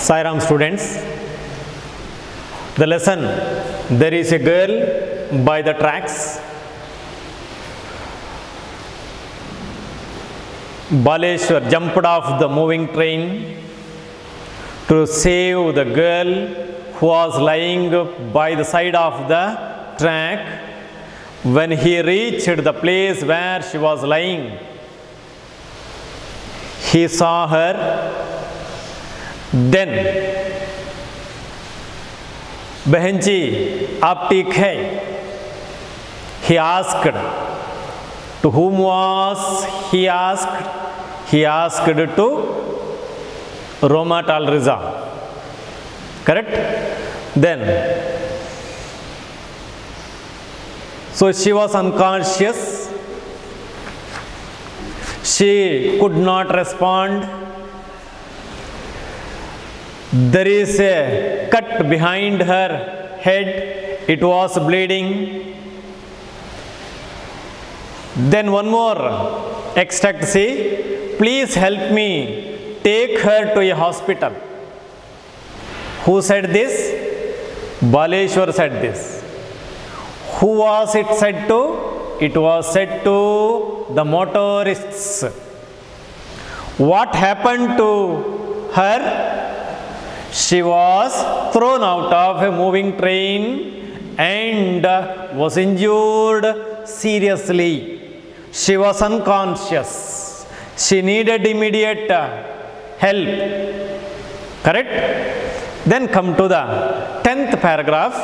Sai Ram students, the lesson, there is a girl by the tracks. Baleshwar jumped off the moving train to save the girl who was lying by the side of the track. When he reached the place where she was lying, he saw her. Then, बहन जी आप ठीक है? He asked. To whom was he asked? He asked to Roma Talriza. Correct? Then, so she was unconscious. She could not respond. There is a cut behind her head. It was bleeding. Then one more extract, see, please help me take her to a hospital. Who said this? Baleshwar said this. Who was it said to? It was said to the motorists. What happened to her? She was thrown out of a moving train and was injured seriously. She was unconscious. She needed immediate help. Correct? Then come to the 10th paragraph.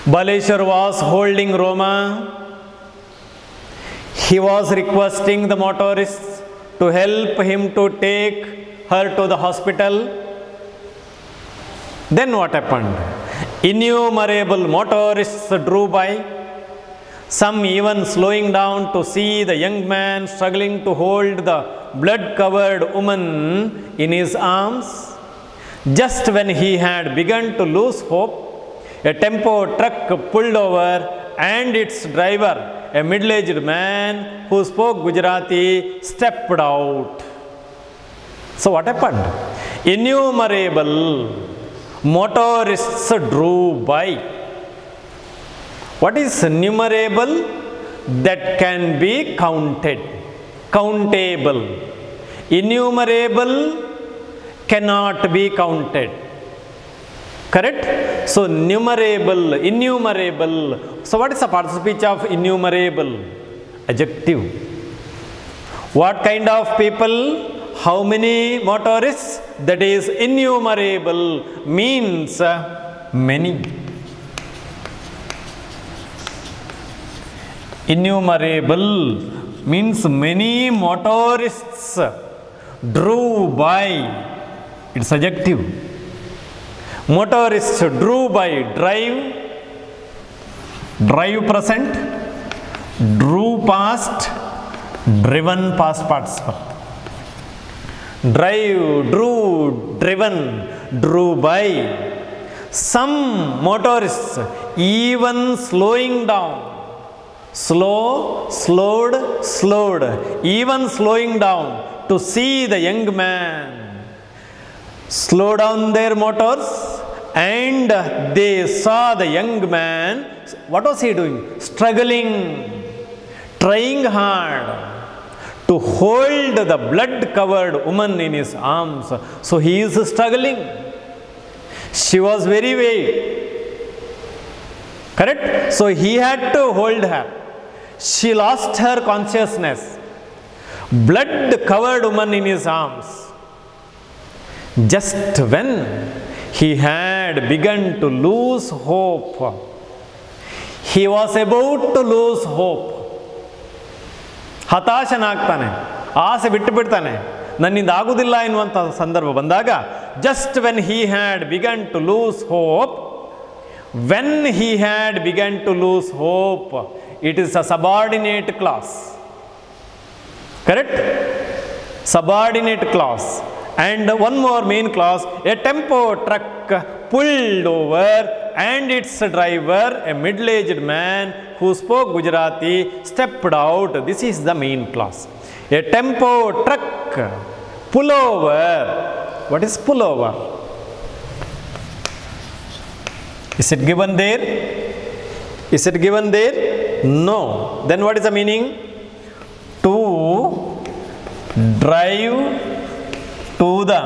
Baleshwar was holding Roma. He was requesting the motorists to help him to take her to the hospital. Then what happened? Innumerable motorists drew by, some even slowing down to see the young man struggling to hold the blood-covered woman in his arms. Just when he had begun to lose hope, a tempo truck pulled over and its driver, a middle-aged man who spoke Gujarati, stepped out. So what happened? Innumerable motorists drew by. What is numerable? That can be counted. Countable. Innumerable cannot be counted. Correct? So numerable, innumerable. So what is the participle speech of innumerable? Adjective. What kind of people? How many motorists? That is innumerable, means many. Innumerable means many motorists drew by. It's adjective. Motorists drew by, drive, drive present, drew past, driven past participle. Drive, drew, driven, drew by. Some motorists even slowing down, slow, slowed, slowed, even slowing down to see the young man. Slow down their motors and they saw the young man. What was he doing? Struggling, trying hard to hold the blood-covered woman in his arms. So he is struggling. She was very weak. Correct? So he had to hold her. She lost her consciousness. Blood-covered woman in his arms. Just when he had begun to lose hope, he was about to lose hope. ಹತಾಶನಾಗ್ತಾನೆ, ಆಸೆ ಬಿಟ್ಟು ಬಿಡ್ತಾನೆ, ನನ್ನಿಂದ ಆಗುವುದಿಲ್ಲ ಎನ್ನುವಂಥ ಸಂದರ್ಭ ಬಂದಾಗ, just when he had begun to lose hope, when he had begun to lose hope, it is a subordinate clause. Correct? Subordinate clause. And one more main clause, a tempo truck pulled over and its driver, a middle-aged man who spoke Gujarati, stepped out. This is the main clause. A tempo truck. Pullover. What is pullover? Is it given there? Is it given there? No. Then what is the meaning? To drive to the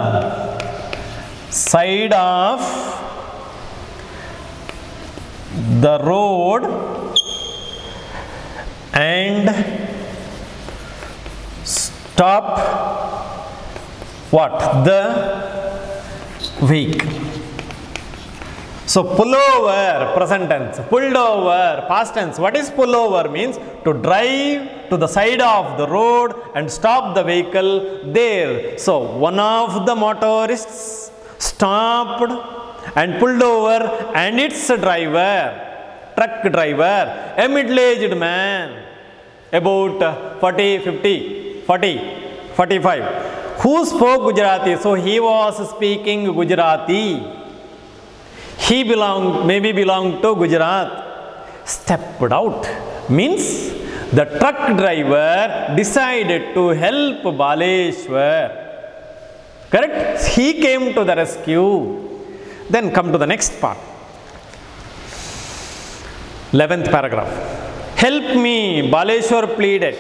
side of the road and stop what? The vehicle. So pullover, present tense. Pulled over, past tense. What is pullover? Means to drive to the side of the road and stop the vehicle there. So one of the motorists stopped and pulled over, and its driver, truck driver, a middle-aged man, about 40, 50, 40, 45, who spoke Gujarati. So he was speaking Gujarati. He maybe belonged to Gujarat. Stepped out means the truck driver decided to help Baleshwar. Correct? He came to the rescue. Then come to the next part. 11th paragraph. Help me, Baleshwar pleaded.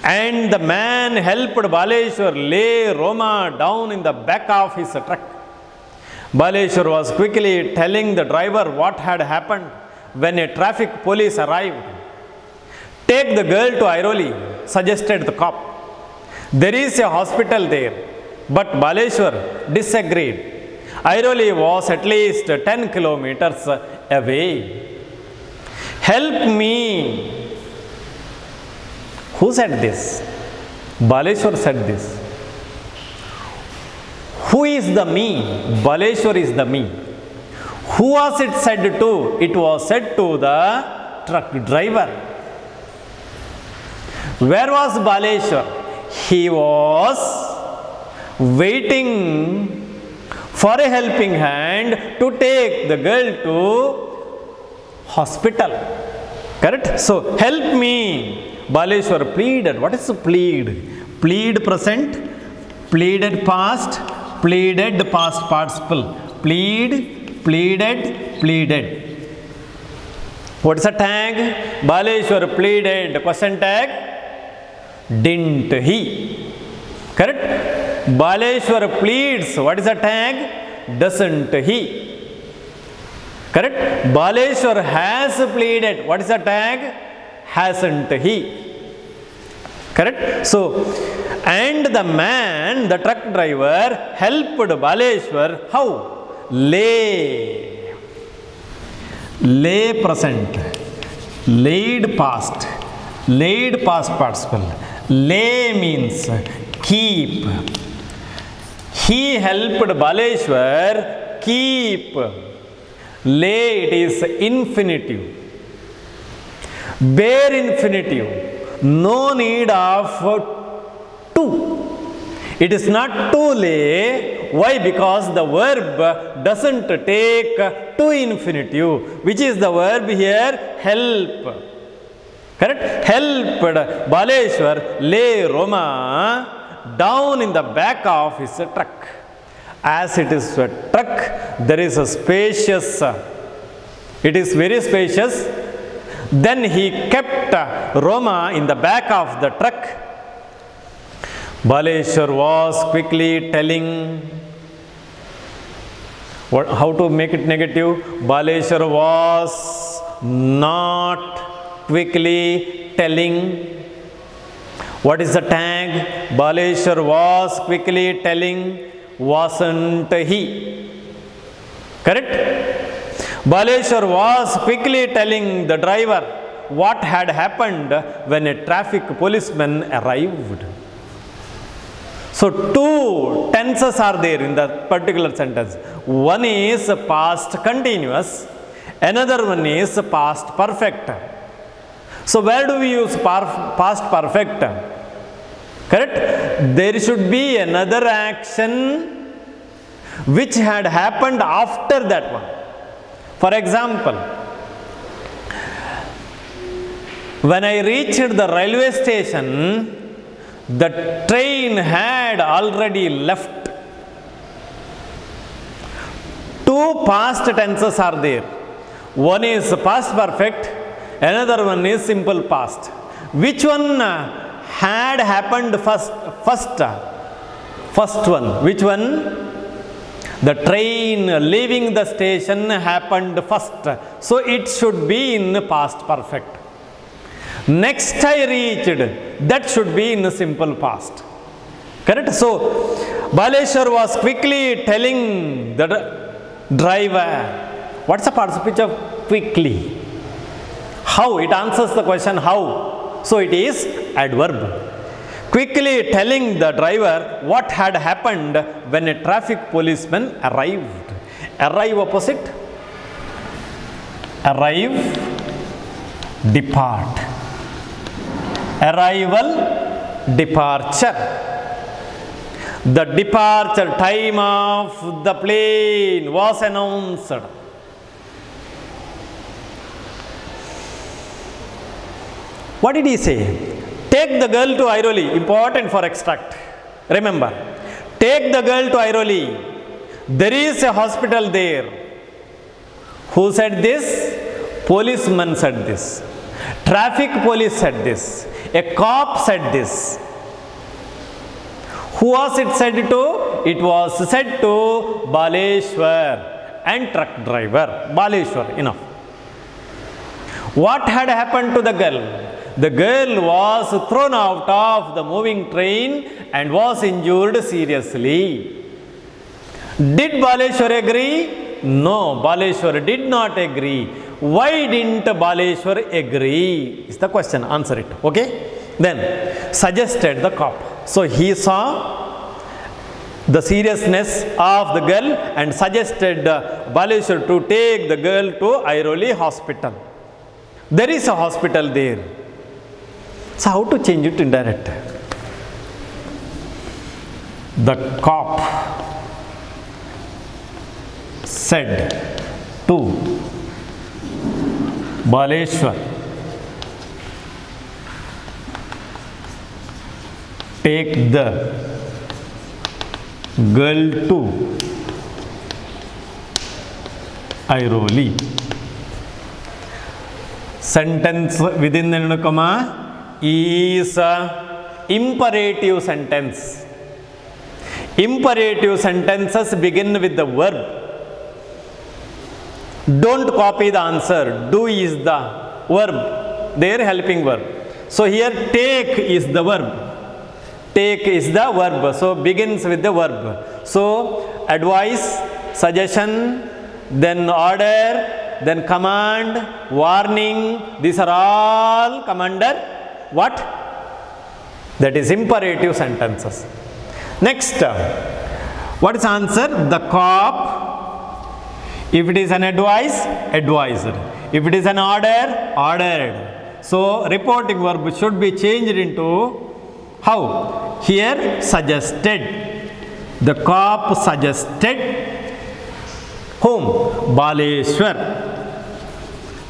And the man helped Baleshwar lay Roma down in the back of his truck. Baleshwar was quickly telling the driver what had happened when a traffic police arrived. Take the girl to Airoli, suggested the cop. There is a hospital there, but Baleshwar disagreed. Airoli was at least 10 kilometers away. Help me. Who said this? Baleshwar said this. Who is the me? Baleshwar is the me. Who was it said to? It was said to the truck driver. Where was Baleshwar? He was waiting for a helping hand to take the girl to hospital. Correct? So, help me. Baleshwar pleaded. What is plead? Plead present, pleaded past, pleaded past participle. Plead, pleaded, pleaded. What is the tag? Baleshwar pleaded. Question tag? Didn't he? Correct? Baleshwar pleads. What is the tag? Doesn't he? Correct? Baleshwar has pleaded. What is the tag? Hasn't he? Correct? So, and the man, the truck driver, helped Baleshwar. How? Lay. Lay present. Laid past. Laid past participle. Lay means keep. He helped Baleshwar keep. Lay, it is infinitive. Bare infinitive. No need of to. It is not to lay. Why? Because the verb doesn't take to infinitive. Which is the verb here? Help. Correct? Helped Baleshwar lay Roma down in the back of his truck. As it is a truck, there is a spacious. It is very spacious. Then he kept Roma in the back of the truck. Baleshwar was quickly telling. How to make it negative? Baleshwar was not quickly telling. What is the tag? Baleshwar was quickly telling. Wasn't he? Correct? Baleshwar was quickly telling the driver what had happened when a traffic policeman arrived. So, two tenses are there in that particular sentence. One is past continuous, another one is past perfect. So, where do we use past perfect? Correct? There should be another action which had happened after that one. For example, when I reached the railway station, The train had already left. Two past tenses are there. One is past perfect, another one is simple past. Which one had happened first? First one. Which one? The train leaving the station happened first. So it should be in past perfect. Next I reached. That should be in simple past. Correct? So Baleshwar was quickly telling the driver. What's the participation of quickly? How? It answers the question how. So it is adverb. Quickly telling the driver what had happened when a traffic policeman arrived. Arrive opposite. Arrive, depart. Arrival, departure. The departure time of the plane was announced. What did he say? Take the girl to Airoli. Important for extract. Remember, take the girl to Airoli. There is a hospital there. Who said this? Policeman said this. Traffic police said this. A cop said this. Who was it said to? It was said to Baleshwar and truck driver. Baleshwar, enough. What had happened to the girl? The girl was thrown out of the moving train and was injured seriously. Did Baleshwar agree? No, Baleshwar did not agree. Why didn't Baleshwar agree? Is the question. Answer it. Okay? Then suggested the cop. So he saw the seriousness of the girl and suggested Baleshwar to take the girl to Airoli hospital. There is a hospital there. So how to change it indirect? The cop said to Baleshwar, take the girl to Airoli. Sentence within the comma is imperative sentence. Imperative sentences begin with the verb. Don't copy the answer. Do is the verb. Their helping verb. So here take is the verb. Take is the verb. So begins with the verb. So advice, suggestion, then order, then command, warning. These are all come under what? That is imperative sentences. Next, what is answer? The cop. If it is an advice, advised. If it is an order, ordered. So reporting verb should be changed into how? Here suggested. The cop suggested whom? Baleshwar.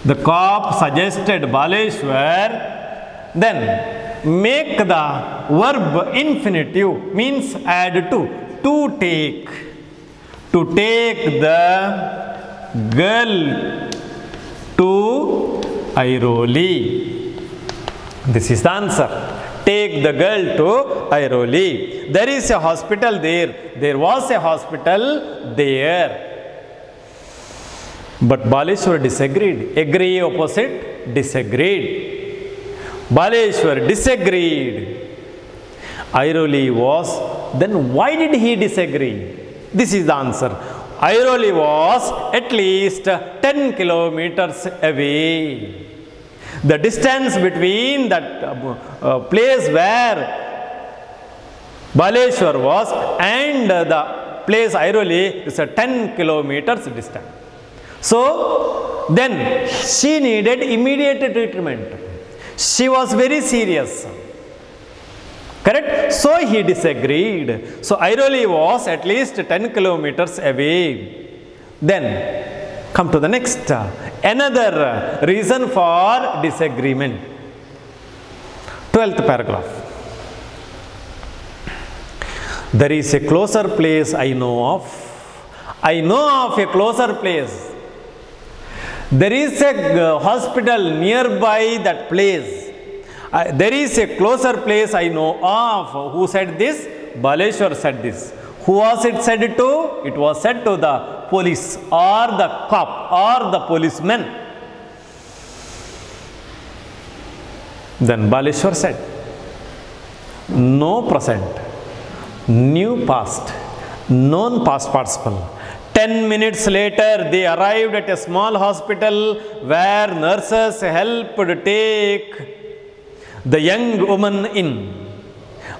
The cop suggested Baleshwar. Then make the verb infinitive, means add to take. To take the girl to Airoli. This is the answer. Take the girl to Airoli. There is a hospital there. There was a hospital there. But Baleshwar disagreed. Agree opposite, disagreed. Baleshwar disagreed. Airoli was. Then why did he disagree? This is the answer. Airoli was at least 10 kilometers away. The distance between that place where Baleshwar was and the place Airoli is a 10 kilometers distance. So then she needed immediate treatment. She was very serious. Correct? So he disagreed. So Airoli was at least 10 kilometers away. Then come to the next. Another reason for disagreement. 12th paragraph. There is a closer place I know of. I know of a closer place. There is a hospital nearby that place. There is a closer place I know of. Who said this? Baleshwar said this. Who was it said to? It was said to the police or the cop or the policeman. Then Baleshwar said, no present, new past, known past participle. 10 minutes later, they arrived at a small hospital where nurses helped take the young woman in.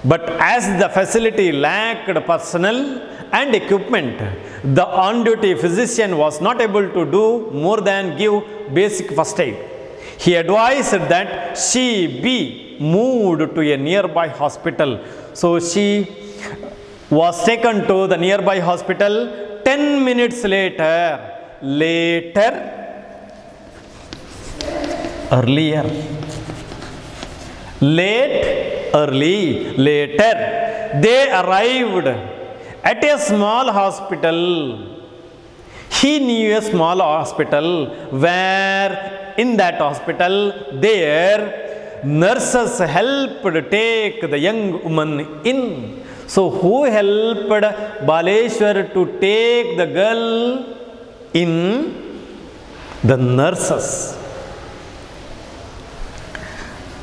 But as the facility lacked personnel and equipment, the on-duty physician was not able to do more than give basic first aid. He advised that she be moved to a nearby hospital. So she was taken to the nearby hospital. 10 minutes later, earlier, late, early, later, they arrived at a small hospital. He knew a small hospital where in that hospital there nurses helped take the young woman in. So who helped Baleshwar to take the girl in? The nurses.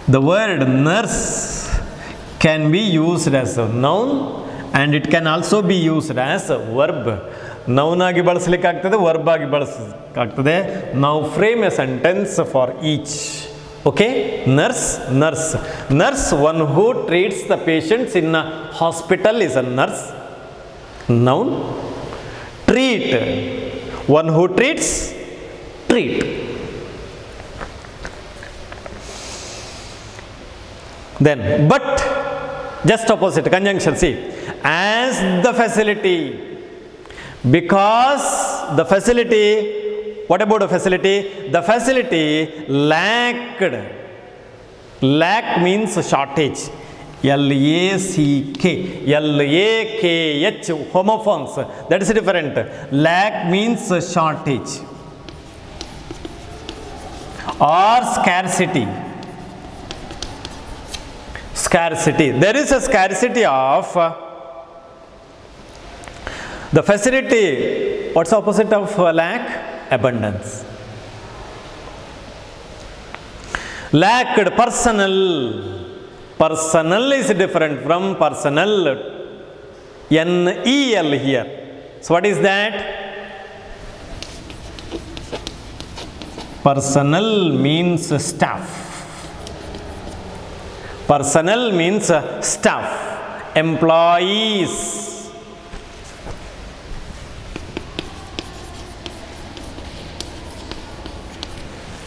The word nurse can be used as a noun and it can also be used as a verb. Noun agi balaslike agtade, verb agi balaslike agtade. Now frame a sentence for each. Okay, nurse, nurse. Nurse, one who treats the patients in a hospital is a nurse. Noun. Treat, one who treats, treat. Then, but, just opposite, conjunction, see. As the facility, because the facility, what about the facility? The facility lacked. Lack means shortage. L-A-C-K. L-A-K-H. Homophones. That is different. Lack means shortage. Or scarcity. Scarcity. There is a scarcity of the facility. What's the opposite of lack? Abundance. Lacked personal. Personal is different from personal. N-E-L here. So what is that? Personal means staff. Personal means staff. Employees.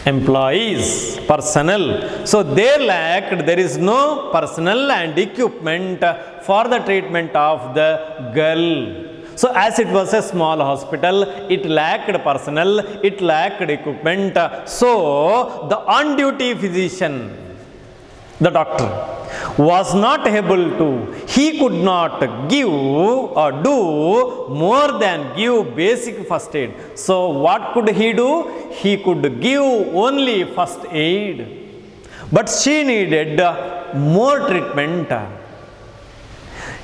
Employees, personnel. So they lacked, there is no personnel and equipment for the treatment of the girl. So as it was a small hospital, it lacked personnel, it lacked equipment. So the on-duty physician, the doctor, was not able to, he could not give or do more than give basic first aid. So what could he do? He could give only first aid. But she needed more treatment.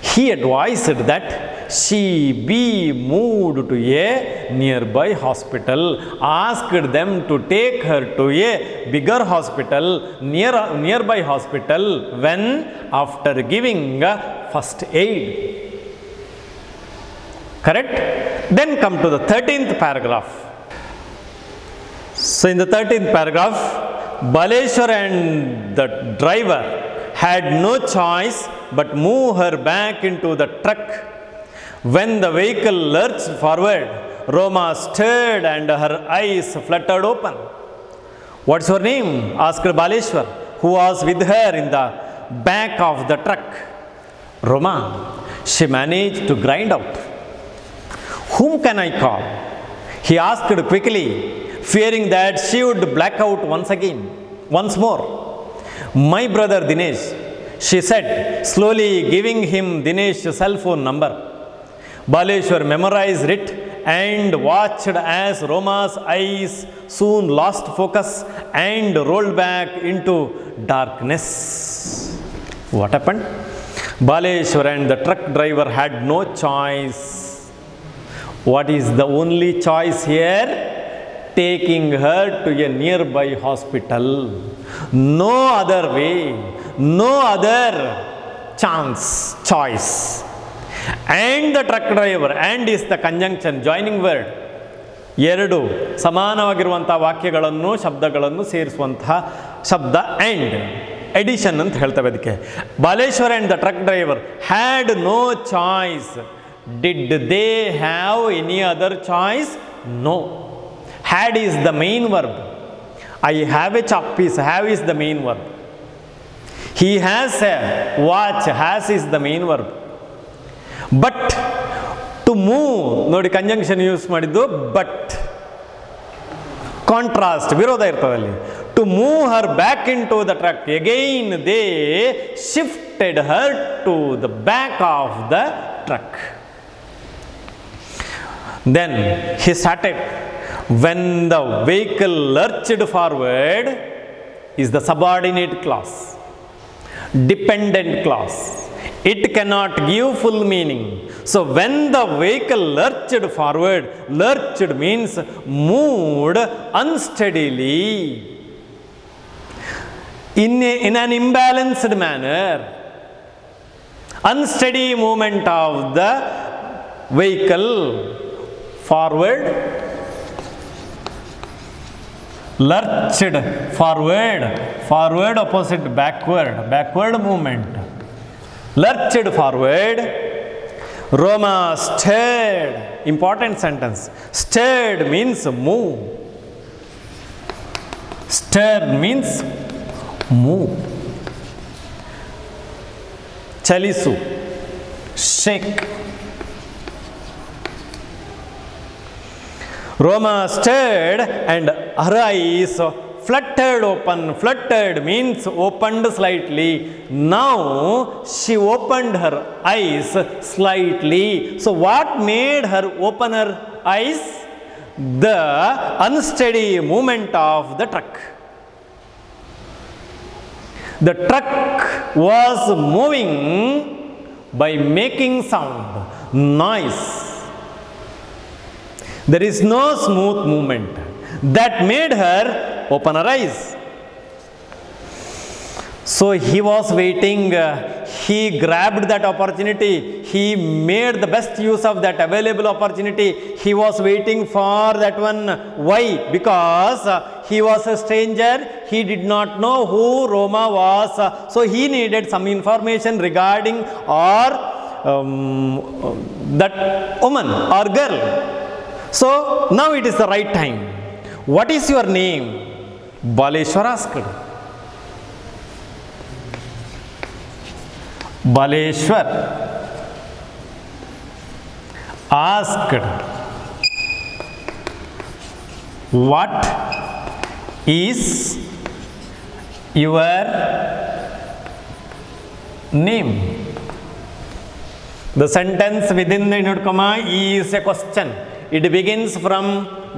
He advised that she be moved to a nearby hospital, asked them to take her to a bigger hospital, nearby hospital, when after giving first aid. Correct? Then come to the 13th paragraph. So in the 13th paragraph, Baleshwar and the driver had no choice but move her back into the truck. When the vehicle lurched forward, Roma stirred and her eyes fluttered open. What's her name? Asked Baleshwar, who was with her in the back of the truck. Roma. She managed to grind out. Whom can I call? He asked quickly, fearing that she would black out once more. My brother Dinesh. she said, slowly giving him Dinesh's cell phone number. Baleshwar memorized it and watched as Roma's eyes soon lost focus and rolled back into darkness. What happened? Baleshwar and the truck driver had no choice. What is the only choice here? Taking her to a nearby hospital. No other way, no other choice. And the truck driver, and is the conjunction, joining word. ಎರಡು ಸಮಾನವಾಗಿರುವಂಥ ವಾಕ್ಯಗಳನ್ನು ಶಬ್ದಗಳನ್ನು ಸೇರಿಸುವಂತಹ ಶಬ್ದ and addition ಅಂತ ಹೇಳ್ತೇವೆ ಅದಕ್ಕೆ. Baleshwar and the truck driver had no choice. Did they have any other choice? No. Had is the main verb. I have a chalk piece. Have is the main verb. He has a watch. Has is the main verb. But to move, ನೋಡಿ conjunction use ಮಾಡಿದ್ದು but. Contrast ವಿರೋಧ ಇರ್ತದಲ್ಲಿ. To move her back into the truck, again they shifted her to the back of the truck. Then he started. When the vehicle lurched forward is the subordinate clause, dependent clause. It cannot give full meaning. So when the vehicle lurched forward, lurched means moved unsteadily, in an imbalanced manner. Unsteady movement of the vehicle forward, lurched forward, forward opposite backward, backward movement. Lurched forward. Roma stirred. Important sentence. Stirred means move. Stir means move. Chalisu, shake. Roma stirred and her eyes fluttered open. Fluttered means opened slightly. Now she opened her eyes slightly. So what made her open her eyes? The unsteady movement of the truck. The truck was moving by making sound, noise. There is no smooth movement. That made her open her eyes. So he was waiting, he grabbed that opportunity, he made the best use of that available opportunity. He was waiting for that one. Why? Because he was a stranger, he did not know who Roma was, so he needed some information regarding or that woman or girl. So now it is the right time. What is your name? Baleshwar asked. Baleshwar asked, what is your name? The sentence within the inverted comma is a question. It begins from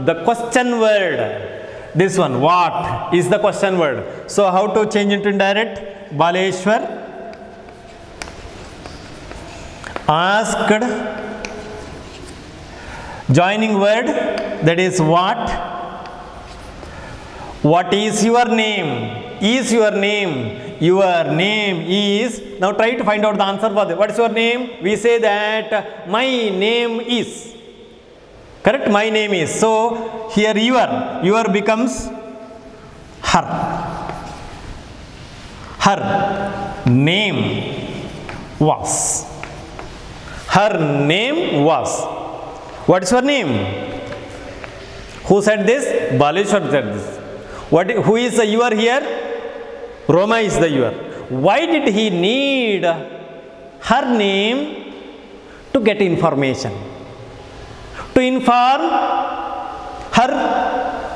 the question word. This one, what is the question word? So how to change it to indirect? Baleshwar asked, joining word, that is what. What is your name? Is your name? Your name is. Now try to find out the answer for that. What is your name? We say that my name is. Correct? My name is. So here your becomes her. Her name was. Her name was. What is your name? Who said this? Baleshwar said this. Who is the your here? Roma is the your. Why did he need her name? To get information. To inform her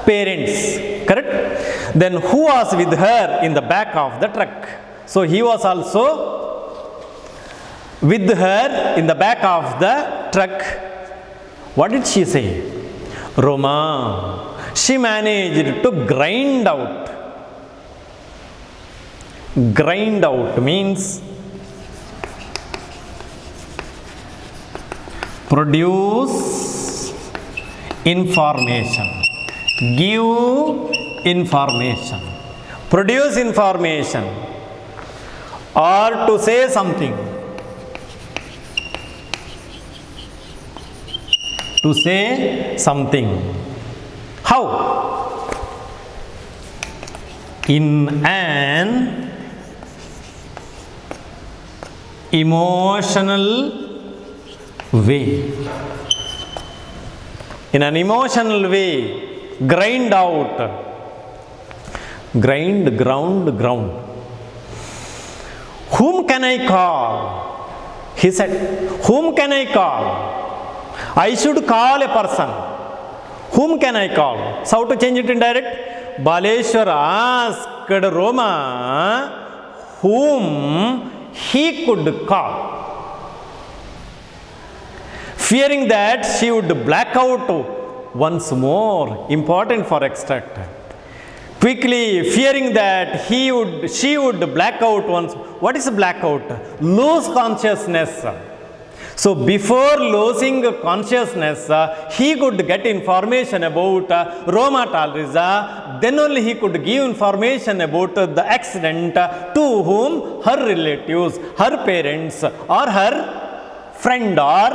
parents. Correct? Then who was with her in the back of the truck? So he was also with her in the back of the truck. What did she say? Roma, she managed to grind out. Grind out means produce information, give information, produce information, or to say something. To say something. How? In an emotional way. In an emotional way. Grind out. Grind, ground, ground. Whom can I call? He said, whom can I call? I should call a person. Whom can I call? So how to change it in direct? Baleshwar asked Roma whom he could call. Fearing that she would black out once more. Important for extract. Quickly, fearing that she would black out once. What is blackout? Lose consciousness. So before losing consciousness, he could get information about Roma Talriza, then only he could give information about the accident to whom her relatives, her parents or her friend or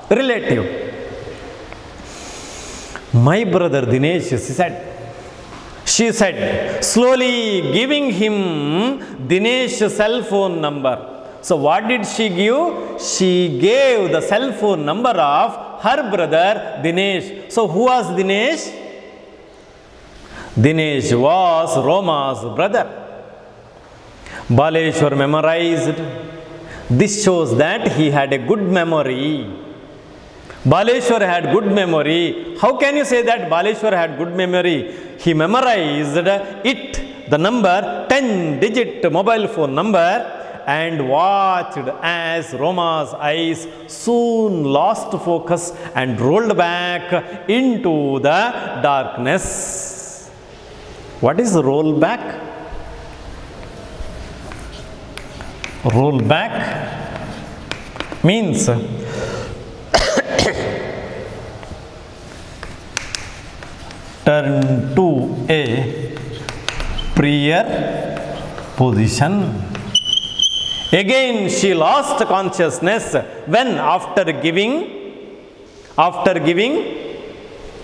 relative. My brother Dinesh, she said, slowly giving him Dinesh's cell phone number. So what did she give? She gave the cell phone number of her brother Dinesh. So who was Dinesh? Dinesh was Roma's brother. Baleshwar memorized. This shows that he had a good memory. Baleshwar had good memory. How can you say that Baleshwar had good memory? He memorized it, the number, 10-digit mobile phone number, and watched as Roma's eyes soon lost focus and rolled back into the darkness. What is roll back? Roll back means turn to a prior position. Again she lost consciousness when after giving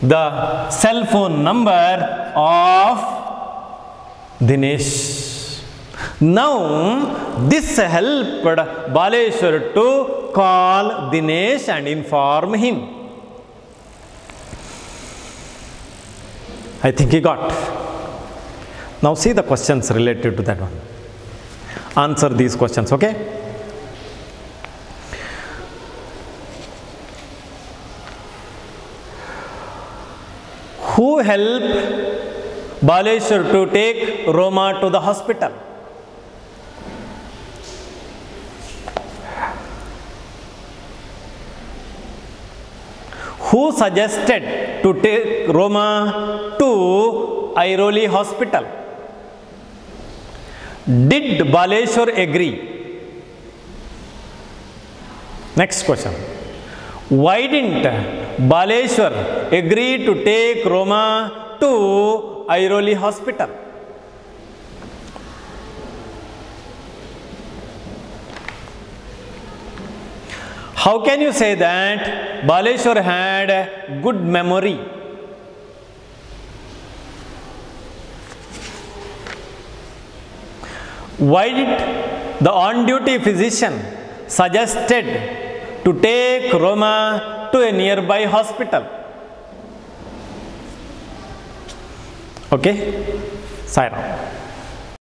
the cell phone number of Dinesh. Now this helped Baleshwar to call Dinesh and inform him. I think he got. Now see the questions related to that one. Answer these questions, okay? Who helped Baleshwar to take Roma to the hospital? Who suggested to take Roma to Airoli hospital? Did Baleshwar agree? Next question. Why didn't Baleshwar agree to take Roma to Airoli hospital? How can you say that Baleshwar had a good memory? Why did the on-duty physician suggested to take Roma to a nearby hospital? Okay, Sai Ram.